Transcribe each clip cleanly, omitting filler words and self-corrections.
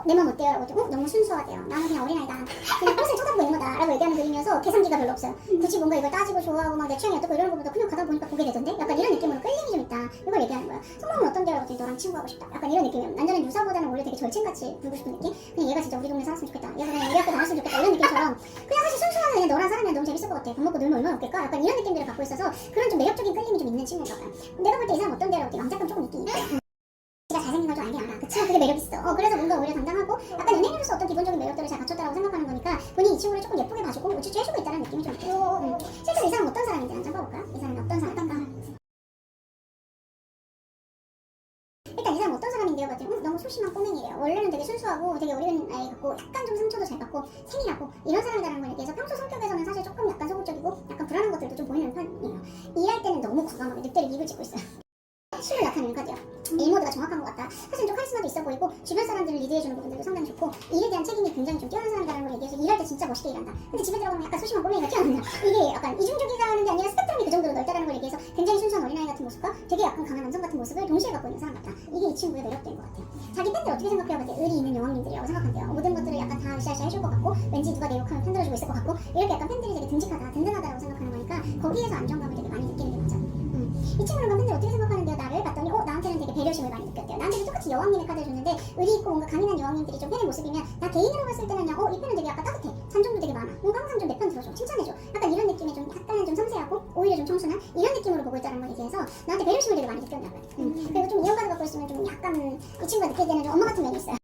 내 맘 어때요? 라고 너무 순수하대요. 나는 그냥 어린아이다. 그냥 꽃을 쳐다보고 있는 거다. 라고 얘기하는 그림이어서 계산기가 별로 없어요. 굳이 뭔가 이걸 따지고 좋아하고 막 내 취향이 어떻고 이런 것보다 그냥 가다 보니까 보게 되던데? 약간 이런 느낌으로 끌림이 좀 있다. 이걸 얘기하는 거야. 성함은 어떤데? 라고 너랑 친구하고 싶다. 약간 이런 느낌이에요. 남자는 유사보다는 오히려 되게 절친같이 굴고 싶은 느낌? 그냥 얘가 진짜 우리 동네 살았으면 좋겠다. 얘가 그냥 우리 학교 다녔으면 좋겠다. 이런 느낌처럼 그냥 사실 순수한 그냥 너랑 살면 너무 재밌을 것 같아. 밥 먹고 놀면 얼마나 없겠까? 약간 이런 느낌들을 갖고 있어서 그런 좀 매력적인 끌림이 좀 있는 친구인가 봐요. 내가 볼 때 이 사람 어떤데? 라고 왕자감 조금 있긴 있고 지가 잘생긴 걸 좀 알긴 알아. 그치만 그게 매력있어. 그래서 뭔가 오히려 당당하고 약간 연예인으로서 어떤 기본적인 매력들을 잘 갖췄다라고 생각하는 거니까 본인이 이 친구를 조금 예쁘게 봐주고 우쭈쭈 해주고 있다는 느낌이 좀 있고 실제로 이 사람은 어떤 사람인지 한번 봐볼까요? 이 사람이 어떤 사람인가? 일단 이 사람 어떤 사람인데요? 봤더니 너무 소심한 꼬맹이래요. 원래는 되게 순수하고 되게 어린 아이 같고 약간 좀 상처도 잘 받고 세밀하고 이런 사람이라는 걸 얘기해서 평소 성격에서는 사실 조금 약간 소극적이고 약간 불안한 것들도 좀 보이는 편이에요. 일할 때는 너무 과감하게 늑대를 입을 짓고 있어요. 힘을 나타내는 카드요. 일모드가 정확한 것 같다. 사실 좀 카리스마도 있어 보이고 주변 사람들을 리드해주는 부분들도 상당히 좋고 일에 대한 책임이 굉장히 좀 뛰어난 사람이라는 걸 얘기해서 일할 때 진짜 멋있게 일한다. 근데 집에 들어가면 약간 소심한 꼬맹이가 뛰어난다. 이게 약간 이중적이라는 게 아니라 스펙트럼이 그 정도로 넓다는 걸 얘기해서 굉장히 순수한 어린아이 같은 모습과 되게 약간 강한 남성 같은 모습을 동시에 갖고 있는 사람 같다. 이게 이 친구의 매력대인 것 같아요. 자기 팬들 어떻게 생각해요? 봤을 때 의리 있는 여왕님들이라고 생각한대요. 모든 것들을 약간 다 으쌰으쌰 해줄 것 같고 왠지 누가 내 욕하면 편들어주고 있을 것 같고 이렇게 약간 팬들이 되게 듬직하다 든든하다라고 생각하는 거니까 거기에서 안정감을 되게 많이 느끼는 게 맞아요. 이 친구는 팬들 어떻게 생각하는데요? 나를 봤더니 나한테는 되게 배려심을 많이 느꼈대요. 나한테도 똑같이 여왕님의 카드를 줬는데 의리 있고 뭔가 강인한 여왕님들이 좀 팬의 모습이면 나 개인으로 봤을 때는요 이 팬은 되게 약간 따뜻해. 잔정도 되게 많아. 뭔가 항상 좀 내 편 들어줘. 칭찬해줘. 약간 이런 느낌의 좀 약간은 좀 섬세하고 오히려 좀 청순한 이런 느낌으로 보고 있다는 걸 얘기해서 나한테 배려심을 되게 많이 느꼈나봐요. 그리고 좀 이런 카드 갖고 있으면 좀 약간 이 친구가 느끼게 되는 좀 엄마 같은 면이 있어요.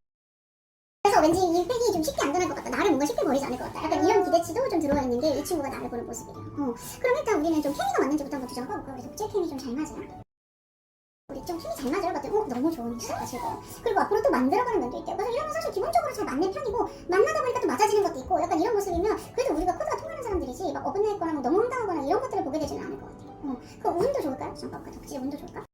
그래서 왠지 이 팩이 좀 쉽게 안 변할 것 같다. 나를 뭔가 쉽게 버리지 않을 것 같다. 약간 이런 기대치도 좀 들어와 있는 게 이 친구가 나를 보는 모습이에요. 그럼 일단 우리는 좀 케미가 맞는지부터 한번 두장 까볼까? 그래서 제 케미 좀 잘 맞아요. 우리 좀 케미 잘 맞아요. 봤더니 너무 좋은 진짜 즐거워. 그리고 앞으로 또 만들어가는 면도 있대요. 그래서 이런 건 사실 기본적으로 잘 맞는 편이고 만나다 보니까 또 맞아지는 것도 있고 약간 이런 모습이면 그래도 우리가 코드가 통하는 사람들이지 막 어긋나 있거나 뭐 너무 황당하거나 이런 것들을 보게 되지는 않을 것 같아요. 그럼 운도 좋을까요? 잠깐 덕지 운도 좋을까?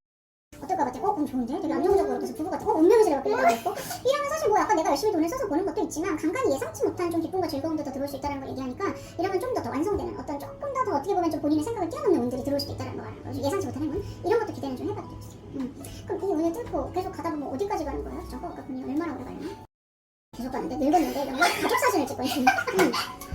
어떨까 봤더니 그럼 좋은데? 되게 안정적으로 계속 부부 같은 운명에서 내가 끌려가고 있고 이러면 사실 뭐 약간 내가 열심히 돈을 써서 보는 것도 있지만 간간히 예상치 못한 좀 기쁨과 즐거움도 더 들어올 수 있다는 걸 얘기하니까 이러면 좀 더 완성되는 어떤 조금 더 어떻게 보면 좀 본인의 생각을 뛰어넘는 운들이 들어올 수도 있다는 거야. 예상치 못한 행운 이런 것도 기대는 좀 해봐도 되겠어. 그럼 이 운을 뚫고 계속 가다 보면 어디까지 가는 거예요? 잠깐 볼까? 본인이 얼마나 오래 가려나? 계속 가는데 늙었는데 이런 거 가족 사진을 찍고 있으면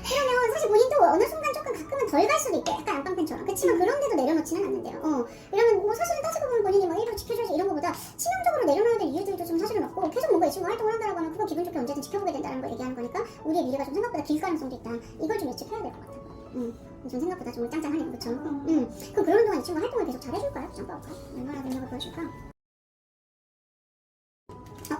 이러면 사실 본인도 어느 순간 조금 가끔은 덜 갈 수도 있대. 약간 안방팬처럼. 그치만 그런데도 내려놓지는 않는데요. 이러면 뭐 사실은 따지고 보면 본인이 막 일부러 지켜줘야지 이런 거보다 치명적으로 내려놔야 될 이유들도 좀 사실은 없고 계속 뭔가 이 친구가 활동을 한다라고 하면 그거 기분 좋게 언제든 지켜보게 된다는 걸 얘기하는 거니까 우리의 미래가 좀 생각보다 길 가능성도 있다. 이걸 좀 예측해야 될 것 같아요. 좀 생각보다 좀 짱짱하네요. 그쵸? 그럼 그런 동안 이 친구가 활동을 계속 잘 해줄까요? 잠깐 볼까요? 얼마나 능력을 보여줄까?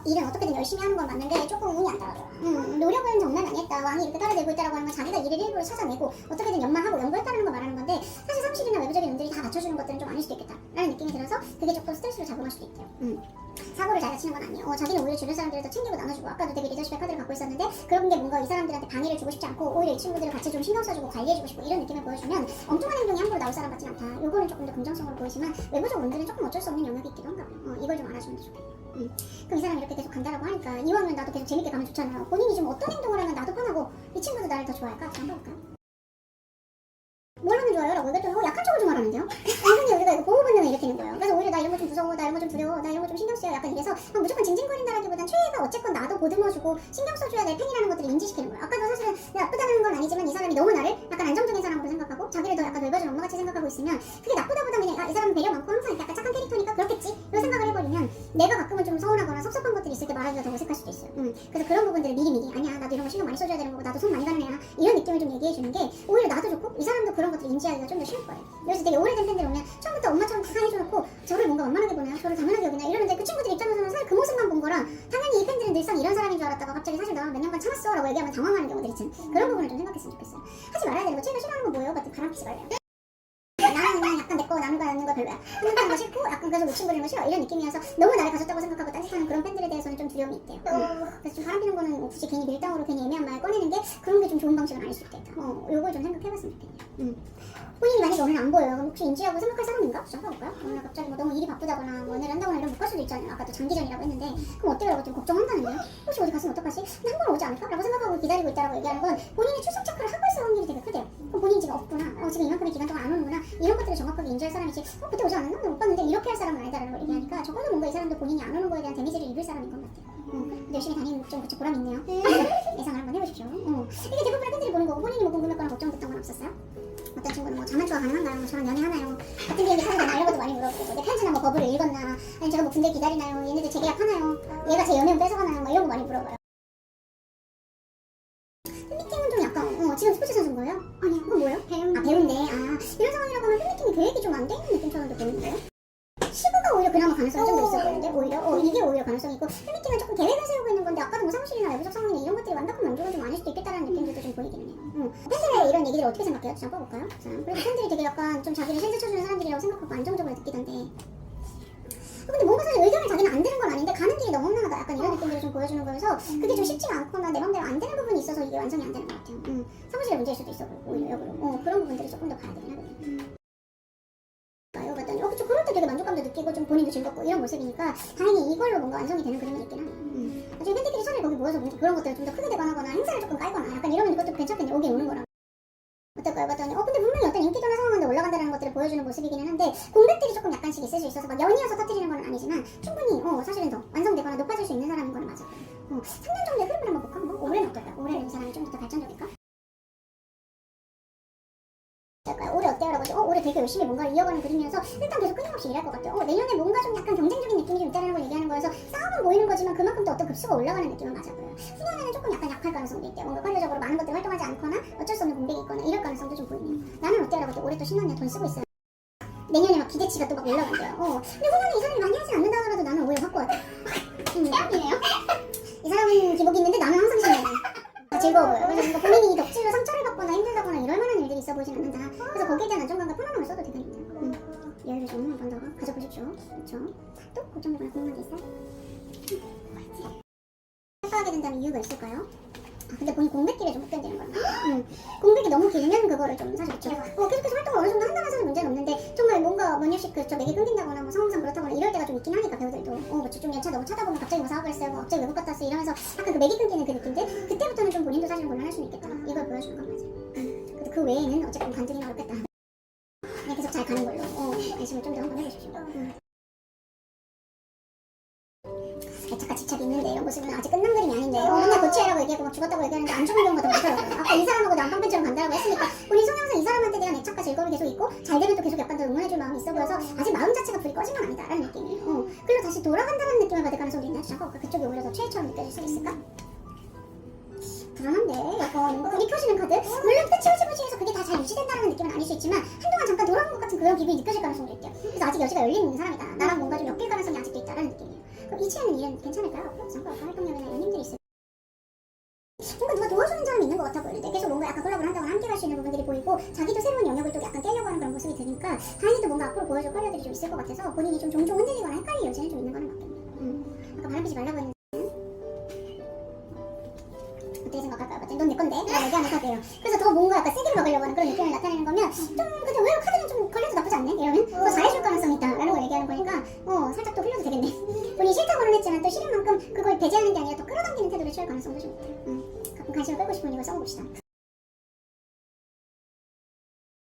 일은 어떻게든 열심히 하는 건 맞는데 조금 운이 안 따라줘요. 노력은 정말 많이 했다. 왕이 이렇게 따라내고 있다라고 하는 건 자기가 일을 일부러 찾아내고 어떻게든 연마하고 연구했다는 걸 말하는 건데 사실 상식이나 외부적인 운들이 다 갖춰주는 것들은 좀 아닐 수도 있겠다 라는 느낌이 들어서 그게 조금 스트레스로 작용할 수도 있대요. 사고를 잘 다치는 건 아니에요. 자기는 오히려 주변 사람들을 더 챙기고 나눠주고 아까도 되게 리더십의 카드를 갖고 있었는데 그런 게 뭔가 이 사람들한테 방해를 주고 싶지 않고 오히려 이 친구들을 같이 좀 신경 써주고 관리해주고 싶고 이런 느낌을 보여주면 엉뚱한 행동이 함부로 나올 사람 같진 않다. 요거는 조금 더 긍정성으로 보이지만 외부적 운들은 조금 어쩔 수 없는 영역이 있기도 한가 봐요. 이걸 좀 알아주면 좋겠네요. 그럼 이 사람이 이렇게 계속 간다라고 하니까 이왕이면 나도 계속 재밌게 가면 좋잖아요. 본인이 좀 어떤 행동을 하면 나도 편하고 이 친구도 나를 더 좋아할까? 한번 볼까요? 뭘 하면 좋아요? 라고 얘기했더니 약한 척을 좀 하라는데요? 은근히 우리가 이거 보호 본능을 일으키는 거예요. 그래서 오히려 나 이런 거 좀 무서워, 나 이런 거 좀 두려워, 나 이런 거 좀 신경 쓰여 약간 이래서 무조건 징징거린다라기보단 최애가 어쨌건 나도 보듬어주고 신경 써줘야 될 팬이라는 것들을 인지시키는 거예요. 아까도 사실은 나쁘다는 건 아니지만 이 사람이 너무 나를 약간 안정적인 사람으로 생각하고 자기를 더 약간 넓어진 엄마같이 생각하고 있으면 그게 나쁘다보다 그냥 이 사람은 배려 많고 항상 약간 착한 캐릭터니까 그렇겠지? 이런 생각을 해버리면 내가 가끔은 좀 서운하거나 섭섭한 것들이 있을 때 말하기가 더 어색할 수도 있어요. 그래서 그런 부분들을 미리미리 아니야 나도 이런 거 신경 많이 써줘야 되는 거고 나도 손 많이 가는 애야 이런 느낌을 좀 얘기해주는 게 오히려 나도 좋고 이 사람도 그런 것들을 인지하기가 좀 더 쉬울 거예요. 그래서 되게 오래된 팬들 오면 처음부터 엄마처럼 다 해줘놓고 저를 뭔가 만만하게 보나요? 저를 당연하게 여기나 이러는데 그 친구들 입장에서는 사실 그 모습만 본 거라 당연히 이 팬들은 늘상 이런 사람인 줄 알았다가 갑자기 사실 나 몇 년간 참았어 라고 얘기하면 당황하는 경우들이 있지. 그런 부분을 좀 생각했으면 좋겠어요. 하지 말아야 되는 거 제가 싫어하는 건 뭐예요? 맞지? 바람 피지 말래요. 나는 그냥 약간 내거 남과 있는 거 별로야. 한눈파는 거 싫고 약간 그래서 놓친 거리는 거 싫어 이런 느낌이어서 너무 나를 가졌다고 생각하고 딴짓하는 그런 팬들에 대해서는 좀 두려움이 있대요. 그래서 좀 바람 피는 거는 굳이 괜히 밀당으로 괜히 애매한 말 꺼내는 게 그런 게 좀 좋은 방식은 아닐 수 있겠다. 요걸 좀 생각해봤으면 좋겠네요. 본인이 만약에 오늘 안 보여요. 그럼 혹시 인지하고 생각할 사람인가? 좀 해볼까요? 오늘 갑자기 뭐 너무 일이 바쁘다거나 뭐 오늘 한다거나 이러면 못 갈 수도 있잖아요. 아까도 장기전이라고 했는데 그럼 어때요? 라고 좀 걱정한다는데요? 혹시 어디 갔으면 어떡하지? 근데 한 번 오지 않을까? 라고 생각하고 기다리고 있다라고 얘기하는 건 본인이 출석 체크를 하고 있을 확률이 되게 크대요. 그럼 본인이 지금 없구나. 지금 이만큼의 기간 동안 안 오는구나. 이런 것들을 정확하게 인지할 사람이지 그때 오지 않았나? 못 봤는데 이렇게 할 사람은 아니다라는 걸 얘기하니까 적어도 뭔가 이 사람도 본인이 안 오는 거에 대한 데미지를 입을 사람인 것 같아요. 근데 열심히 다니는 좀 그쵸 보람이 있네요. 예상을 한번 해보십시오. 이게 대부분의 팬들이 보는 거고 본인이 뭐 궁금했거나 걱정됐던 건 없었어요? 어떤 친구는 뭐 자만추가 가능한가요? 뭐 저랑 연애하나요? 같은 비행기 타고 다나 이런 것도 많이 물어보고 내 편지나 뭐 버블을 읽었나? 아니면 제가 뭐 군대 기다리나요? 얘네들 재계약하나요? 얘가 제 연애운 뺏어가나요? 막 이런 거 많이 물어봐요. 팬미팅은 좀 약간 지금 스포츠 선수인 거예요? 아니요. 그건 뭐예요? 배우인데. 아 배우인데. 이런 상황이라고 하면 팬미팅이 계획이 좀 안 돼 있는 느낌처럼도 보이는데요? 시구가 오히려 그나마 가능성이 좀 더 있어 보이는데 오히려 이게 오히려 가능성이 있고 팬미팅은 조금 계획을 세우고 있는 건데 아까도 뭐 사무실이나 외부적 상황이나 이런 것들이 완벽한 만족은 좀 아닐 수도 있겠다라는 느낌들도 좀 보이기는 해요. 팬들의 이런 얘기들 어떻게 생각해요? 잠깐 볼까요? 그래도 팬들이 되게 약간 좀 자기를 센스 쳐주는 사람들이라고 생각하고 안정적으로 느끼던데 근데 뭔가 사실 의견을 자기는 안 들은 건 아닌데 가는 길이 너무 험난하다 약간 이런 느낌들을 좀 보여주는 거여서 그게 좀 쉽지가 않거나 내 맘대로 안 되는 부분이 있어서 이게 완성이 안 되는 것 같아요. 사무실의 문제일 수도 있어 보이고 오히려 역으로 그런 부분들이 조금 더 봐야 되긴 하거든요. 봤더니 그쵸 그럴 때 되게 만족감도 느끼고 좀 본인도 즐겁고 이런 모습이니까 다행히 이걸로 뭔가 완성이 되는 그림은 있긴 하네요. 나중에 팬들끼리 차라리 거기 모여서 그런 것들을 좀 더 크게 대관하거나 행사를 조금 깔거나 약간 이러면 그것도 괜찮겠네. 오게 오는 거랑 어떨까요? 봤더니 근데 분명히 어떤 인기도나 상황인데 올라간다는 것들을 보여주는 모습이기는 한데 공백들이 조금 약간씩 있을 수 있어서 막 연이어서 터뜨리는 건 아니지만 충분히 사실은 더 완성되거나 높아질 수 있는 사람인 거는 맞아요. 3년 정도의 흐름을 한번 볼까? 뭐 올해는 어떨까요? 올해는 이 사람이 좀 더 발전적일까? 올해 어때요? 라고 올해 되게 열심히 뭔가를 이어가는 그림이어서 일단 계속 끊임없이 일할 것 같아요. 내년에 뭔가 좀 약간 경쟁적인 느낌이 좀 있다는 걸 얘기하는 거여서 싸움은 보이는 거지만 그만큼 또 어떤 급수가 올라가는 느낌은 맞아 보여요. 후년에는 조금 약간 약할 가능성도 있대요. 뭔가 관료적으로 많은 것들을 활동하지 않거나 어쩔 수 없는 공백이 있거나 이럴 가능성도 좀 보이네요. 나는 어때요? 라고 올해 또 신혼이야 돈 쓰고 있어요. 내년에 막 기대치가 또 막 올라간대요. 근데 후년에 이 사람이 많이 하지 않는다 하더라도 나는 오히려 확 고하대. 최악이네요. 이 사람은 기복이 있는데 나는 항상 신나요. 즐거워 보여요. 그래서 뭔가 본인이 덕질로 상처를 받거나 힘들다거나 이럴 만한 일들이 있어 보이진 않는다. 그래서 거기에 대한 안정감과 편안함을 써도 되겠네요. 여유를 좀 한 번 더 가져보십시오. 그렇죠. 또 걱정되거나 궁금한 게 있어요? 하게 된다면 이유가 있을까요? 근데 본인 공백기를 좀 못 견디는 거야. 공백이 너무 길면 그거를 좀 사실 그쵸. 계속해서 활동을 어느 정도 한다면 사실 문제는 없는데 정말 뭔가 몇 년씩 그쵸 맥이 끊긴다거나 뭐 상황상 그렇다거나 이럴 때가 좀 있긴 하니까 배우들도 그쵸 좀 연차 너무 차다 보면 갑자기 뭐 사업을 했어요 뭐 갑자기 외국 갔다 왔어 이러면서 약간 그 맥이 끊기는 그 느낌들 그때부터는 좀 본인도 사실 곤란할 수는 있겠다 이걸 보여주는 건 맞아요. 근데 그 외에는 어쨌든 간증이 어렵겠다. 그냥 계속 잘 가는 걸로 관심을 좀 더 한번 해보십시오. 애착과 집착이 있는데 이런 모습은 아직 끝난 그림이 아닌데 맨날 고치라고 얘기하고 막 죽었다고 얘기하는데 안 죽은 경우가 더 많더라고요. 아까 이 사람하고 난방팬처럼 간다라고 했으니까 본인 성향상 이 사람한테 대한 애착과 즐거움이 계속 있고 잘 되면 또 계속 약간 더 응원해줄 마음이 있어 보여서 아직 마음 자체가 불이 꺼진 건 아니다라는 느낌이에요. 그리고 다시 돌아간다는 느낌을 받을 가능성도 있나요? 잠깐 그쪽이 오히려 더 최애처럼 느껴질 수 있을까? 불안한데 약간 불이 켜지는 카드? 물론 끝이 흐지부지해서 그게 다 잘 유지된다는 느낌은 아닐 수 있지만 한동안 잠깐 돌아간 것 같은 그런 기분이 느껴질 가능성도 있대요. 그래서 아직 여지가 열려있는 사람이다. 나랑 뭔가 좀 엮일 가능성이 아직도 있다는 느낌이에요. 그럼 이치하는 일은 괜찮을까요? 앞으로? 잠깐 활동력이나 연임들이 있을 뭔가 누가 도와주는 사람이 있는 것 같아 보이는데 계속 뭔가 약간 콜라보를 한다거나 함께 갈 수 있는 부분들이 보이고 자기도 새로운 영역을 또 약간 깨려고 하는 그런 모습이 드니까 다행히도 뭔가 앞으로 보여줄 커리어들이 좀 있을 것 같아서 본인이 좀 종종 흔들리거나 헷갈릴 여지는 좀 있는 거는 맞겠네요. 아까 바람피지 말라고 했는데 어떻게 생각할까요? 맞지? 넌 내 건데? 라고 얘기하는 카드예요. 그래서 더 뭔가 약간 세게 막으려고 하는 그런 느낌을 나타내는 거면 좀 근데 의외로 카드는 좀 걸려도 나쁘지 않네? 이러면 더 잘해줄 가능성이 있다 라는 걸 얘기하는 거니까 살짝 또 흘려도 되겠네. 본인이 싫다고는 했지만 또 싫은 만큼 그걸 배제하는 게 아니라 더 끌어당기는 태도를 취할 가능성도 좀 있다. 가끔 관심을 끌고 싶으면 이걸 써봅시다.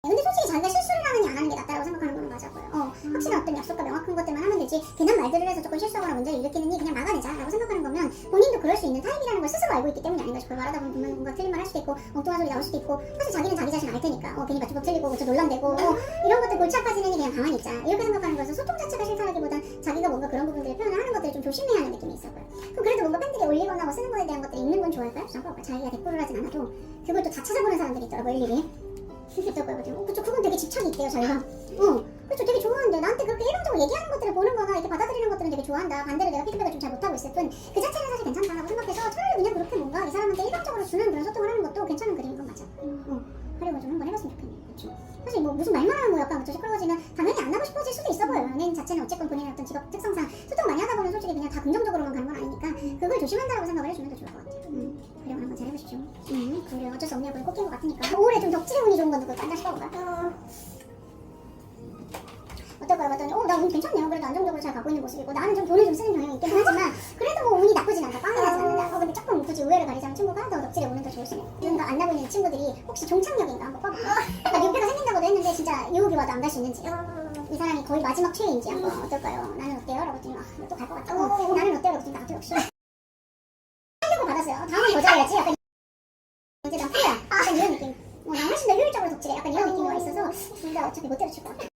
근데 솔직히 자기가 실수를 하느니 안 하는 게 낫다고 생각하는 건 맞아요. 확실한 어떤 약속과 명확한 것들만 하면 되지 괜한 말들을 해서 조금 실수하거나 문제를 일으키느니 그냥 막아내자 라고 생각하는 거면 본인도 그럴 수 있는 타입이라는 걸 스스로 알고 있기 때문이 아닌가 싶어요. 말하다 보면 뭔가 틀린 말 할 수도 있고 엉뚱한 소리 나올 수도 있고 사실 자기는 자기 자신 알 테니까 괜히 맞춤법 틀리고 그쵸 논란되고 이런 것들 골치 아파지느니 그냥 가만히 있자 이렇게 생각하는 거여서 소통 자체가 싫다라기보단 자기가 뭔가 그런 부분들을 표현을 하는 것들을 좀 조심해야 하는 느낌이 있어요. 그럼 그래도 뭔가 팬들이 올리거나 뭐 쓰는 거에 대한 것들이 있는 건 좋아할까요? 잠깐 자기가 대꾸를 하진 않아도 그걸 또 다 찾아보는 사람들이 있더라고 일일이. 그쵸 그건 되게 집착이 있대요 자기가. 그쵸 되게 좋아하는데 나한테 그렇게 일방적으로 얘기하는 것들을 보는 거나 이렇게 받아들이는 것들은 되게 좋아한다. 반대로 내가 피드백을 좀 잘 못하고 있을 뿐 그 자체는 사실 괜찮다라고 생각해서 차라리 그냥 그렇게 뭔가 이 사람한테 일방적으로 주는 그런 소통을 하는 것도 괜찮은 그림인 건 맞아. 하려고 좀 한번 해봤으면 좋겠네요. 그쵸 사실 뭐 무슨 말만 하면 뭐 약간 그쵸 시끄러워지면 당연히 안 하고 싶어질 수도 있어 보여요. 연예인 자체는 어쨌건 본인의 어떤 직업 특성상 소통 많이 하다 보면 솔직히 그냥 다 긍정적으로만 가는 건 아니니까 그걸 조심한다고 생각을 해주면 더 좋을 것 같아요. 그리고 한번 잘 해보십시오. 그래 어쩔 수 없네요. 그걸 꼽힌 것 같으니까 올해 좀 덕질의 운이 좋은 건 누굴까? 딴 싶어볼까? 어떨까요? 봤더니 나 운 괜찮네요. 그래도 안정적으로 잘 가고 있는 모습이고 나는 좀 돈을 좀 쓰는 경향이 있긴 하지만 그래도 뭐 운이 나쁘진 않다. 빵이 나지 않는다. 근데 조금 굳이 우회를 가리자면 친구가 더 덕질에 운은 더 좋으시네요. 뭔가 안 나고 있는 친구들이 혹시 종착역인가 한번 봐볼까? 뉴페가 생긴다고도 했는데 진짜 유혹이 와도 안 갈 수 있는지 이 사람이 거의 마지막 최애인지 한번 어떨까요? 나는 어때요? 라고 했더니 또 갈 것 같고 나는 어때요? 라고 했더니 나도 역시 알았어요. 다음은 거절해야지. 약간 이제 난 프로야. 약간 이런 느낌. 난 훨씬 더 효율적으로 덕질해. 약간 이런 느낌이 와 있어서 둘 다 어차피 못 때려칠 것 같아.